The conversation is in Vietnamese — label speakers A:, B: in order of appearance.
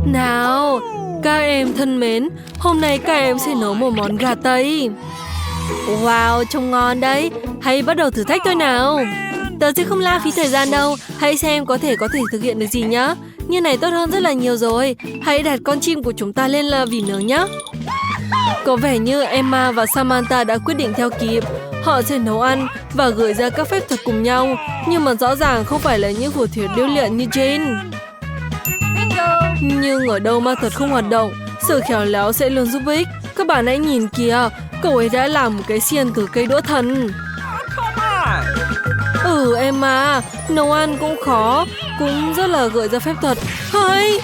A: Nào, các em thân mến, hôm nay các em sẽ nấu một món gà Tây. Wow, trông ngon đấy. Hãy bắt đầu thử thách tôi nào. Tớ sẽ không lãng phí thời gian đâu. Hãy xem có thể thực hiện được gì nhá. Như này tốt hơn rất là nhiều rồi. Hãy đặt con chim của chúng ta lên là vỉ nướng nhá. Có vẻ như Emma và Samantha đã quyết định theo kịp. Họ sẽ nấu ăn và gửi ra các phép thuật cùng nhau. Nhưng mà rõ ràng không phải là những phù thủy điêu luyện như Jane. Nhưng ở đâu ma thuật không hoạt động, sự khéo léo sẽ luôn giúp ích. Các bạn hãy nhìn kìa, cậu ấy đã làm một cái xiên từ cây đũa thần. Emma, nấu ăn cũng khó, cũng rất là gợi ra phép thuật. Hay!